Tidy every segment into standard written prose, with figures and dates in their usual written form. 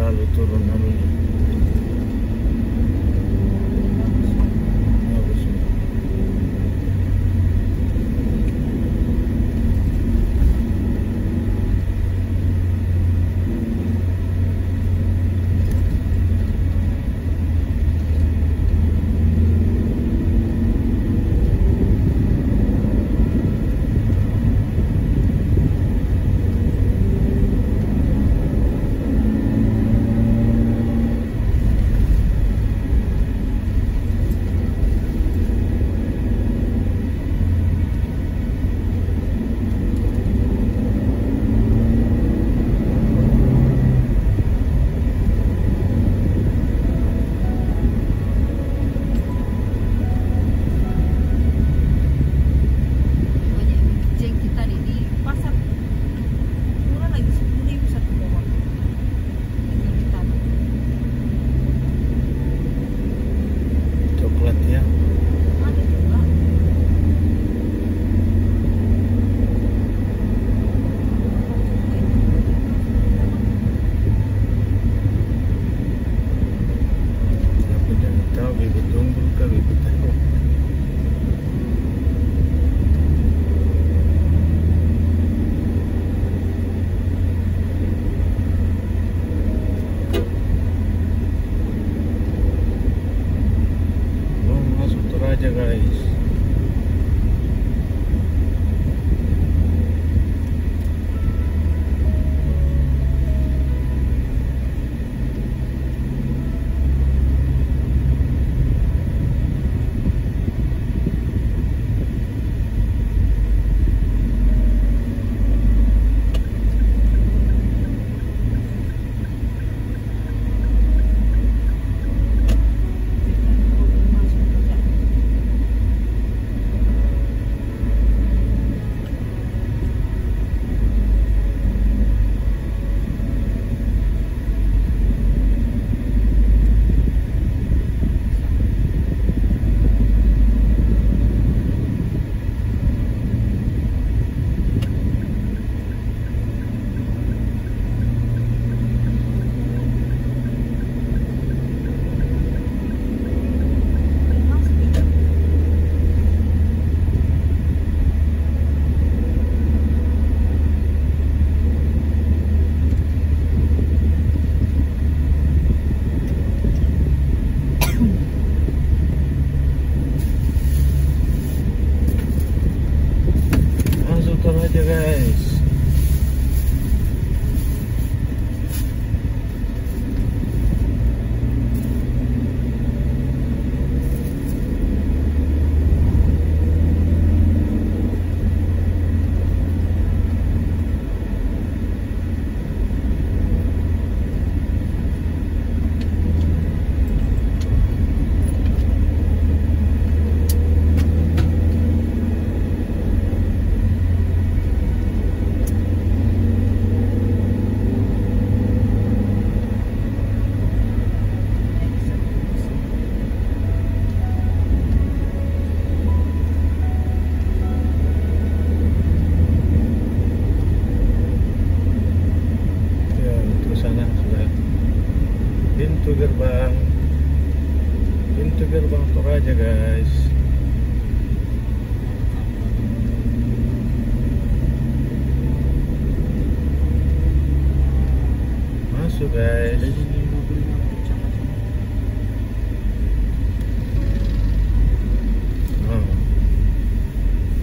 terlalu turun anunya. Bagus. Aja guys. Aja guys. Pintu gerbang Toraja guys. Masuk guys.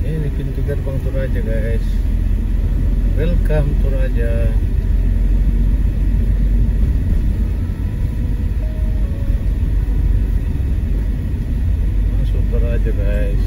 Ini pintu gerbang Toraja guys. Welcome Toraja. Aja guys.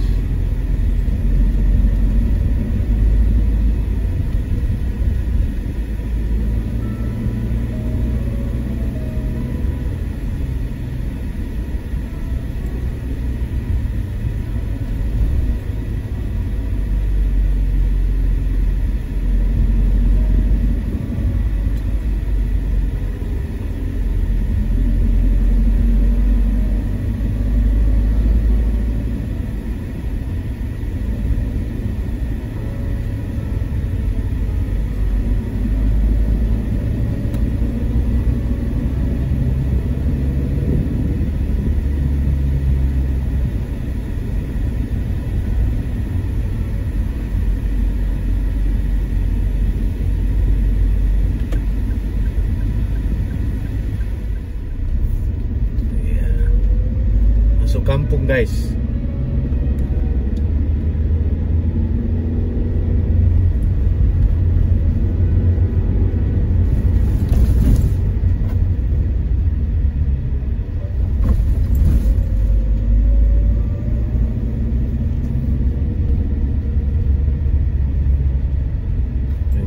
masuk kampung guys.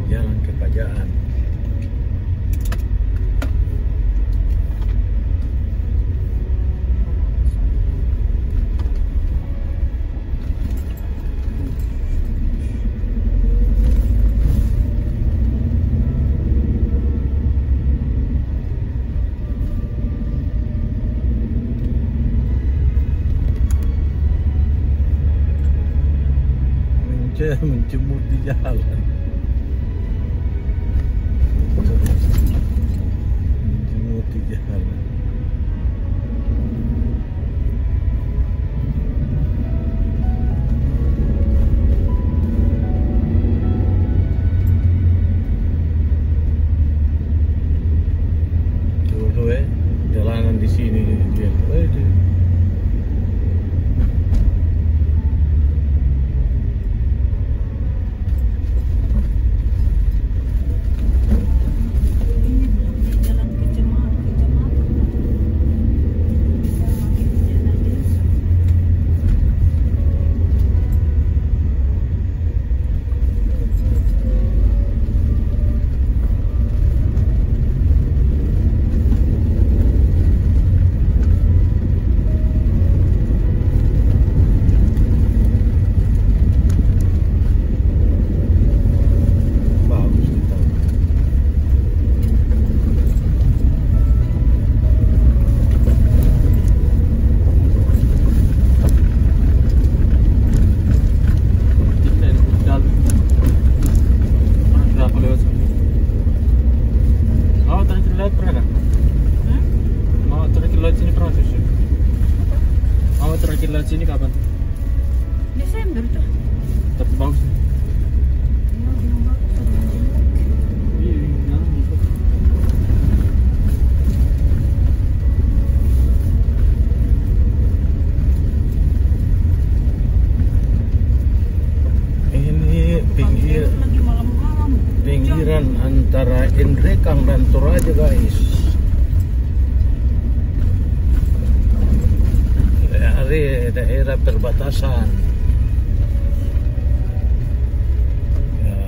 Jalan ke Pajaan. Menjemur di jalan. Menjemur di jalan. Dulu jalanan di sini dia. Terakhir lewat sini kapan? Desember tuh. Tapi bagus. Iya, belum bagus. Iya, bisa. Ini Lagi malam-malam. pinggiran antara Indrekang dan Toraja guys. Dari daerah perbatasan. Ya.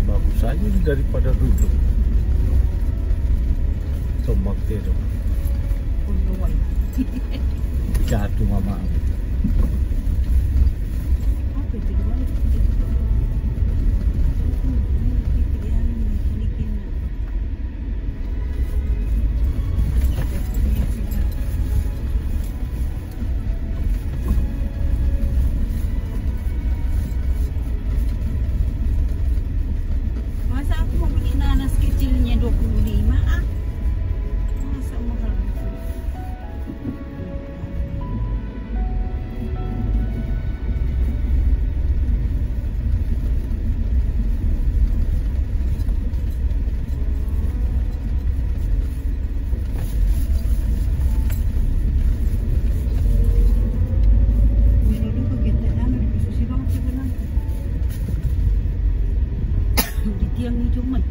Bagus aja daripada dulu. Tombak itu jatuh mama. Apa itu di balik? Masa aku mau beli nanas kecilnya 25 ah? Masa mahal gitu? Menuduh kegiatan di posisi banget sebenarnya. Di tiang hijau man.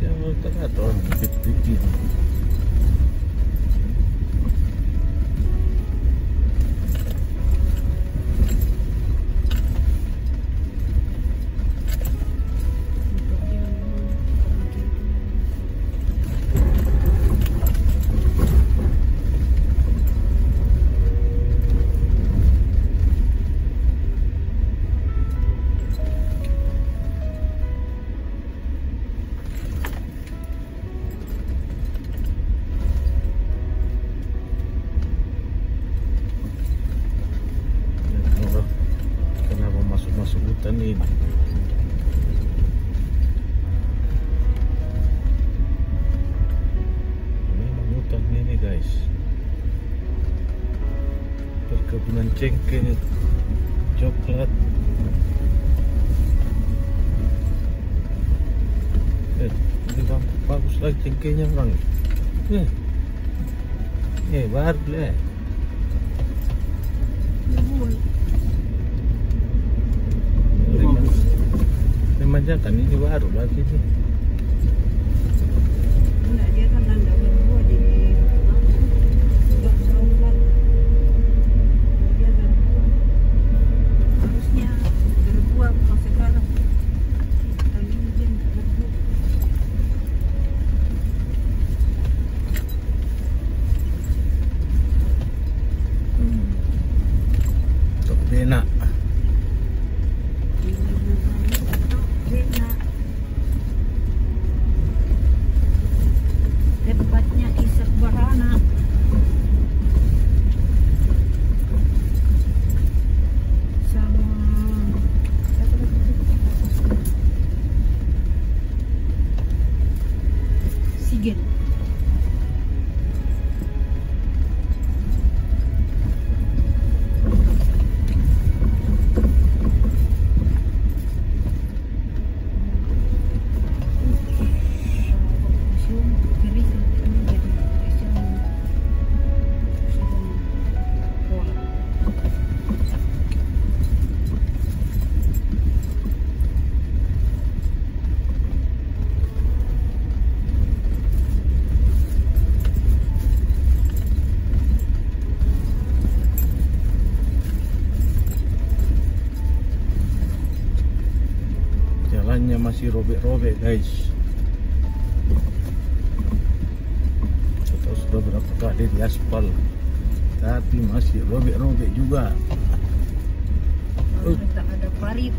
Yang terlihat orang pikir. Kenapa masuk-masuk hutan ini? cengkeh coklat. Ini bagus lagi cengkehnya orang. Baru deh. Dimanjakan ini baru lagi nih. Enggak, dia kan nanda berdua jadi enggak saulat. Dia berdua. Harusnya berdua bukan sekarang. Kali ini dia berdua. Tok benak. Tempatnya Isak Barana. Sama Sigel. Jalannya masih robek-robek guys. Atau sudah berapa kali di aspal, tapi masih robek-robek juga. Tak ada parit.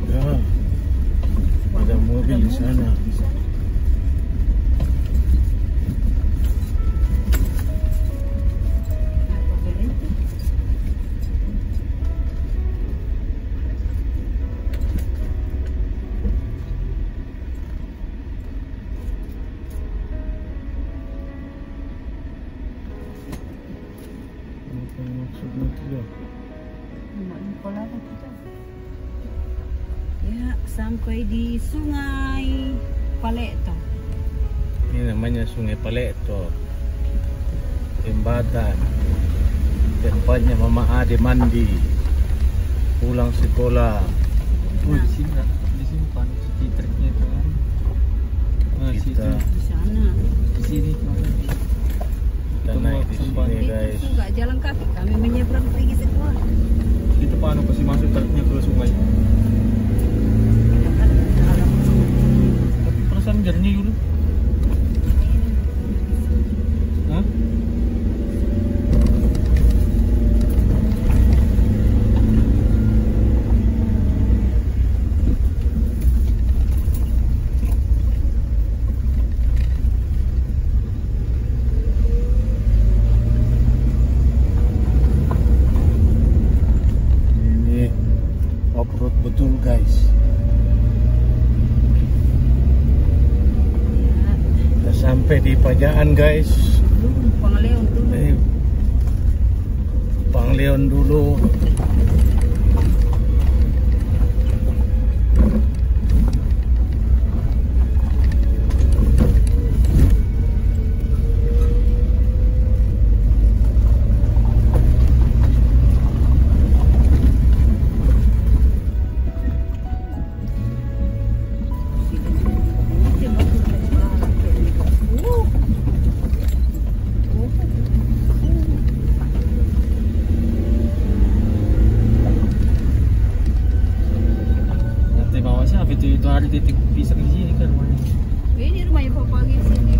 Ya, ada mobil di sana. Apa maksudnya itu? Ya, sampai di Sungai Paleto. Ini namanya Sungai Paleto. Jembatan. Tempatnya Mama Ade mandi. Pulang sekolah. Di sini panas di treknya itu kan. Kita Di sana. Di sini kita naik di sini guys. Itu nggak jalan kaki, kami menyeberang pergi sekolah. itu panas pasti masuk treknya ke sungai. Tapi perasaan jernih dulu. Hah? Off-road betul guys. Kita sampai di Pajaan guys. Pangleon dulu. Pangleon dulu. Itu hari titik pisah di sini kan rumahnya. Ini rumahnya papa di sini.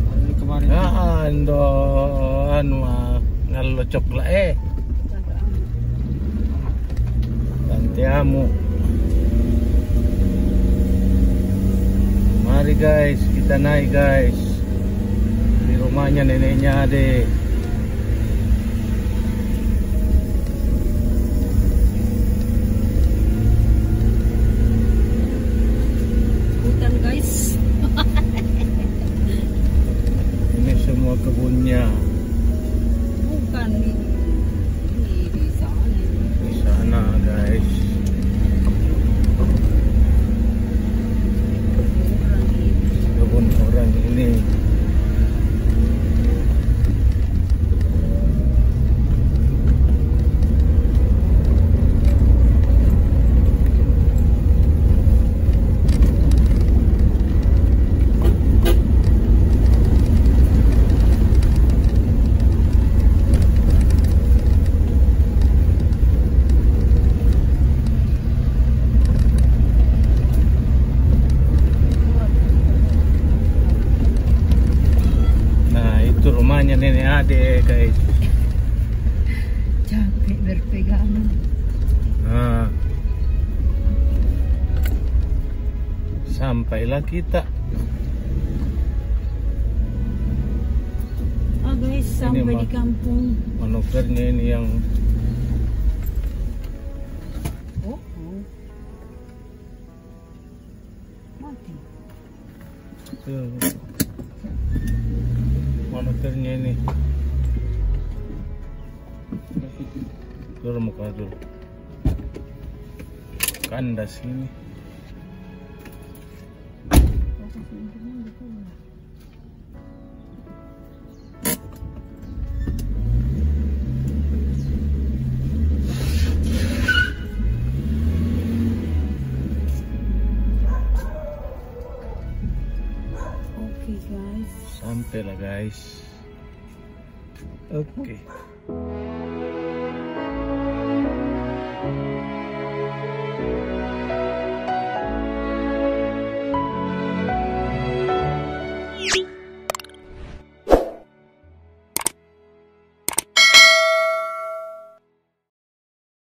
Hari kemarin. Anu ngalocok lah Gantiamu. Mari guys, kita naik guys. Di rumahnya neneknya Ade. Ini semua kebunnya. Bukan di sana. Di sana guys. Orang itu. Kebun orang ini. Rumahnya nenek Ade guys. Capek berpegangan. Nah, sampailah kita. Guys, sampai di kampung. Manuvernya ini yang Mati. manuvernya ini. Turun muka dulu. Kandas ini. Guys, sampailah guys. Oke.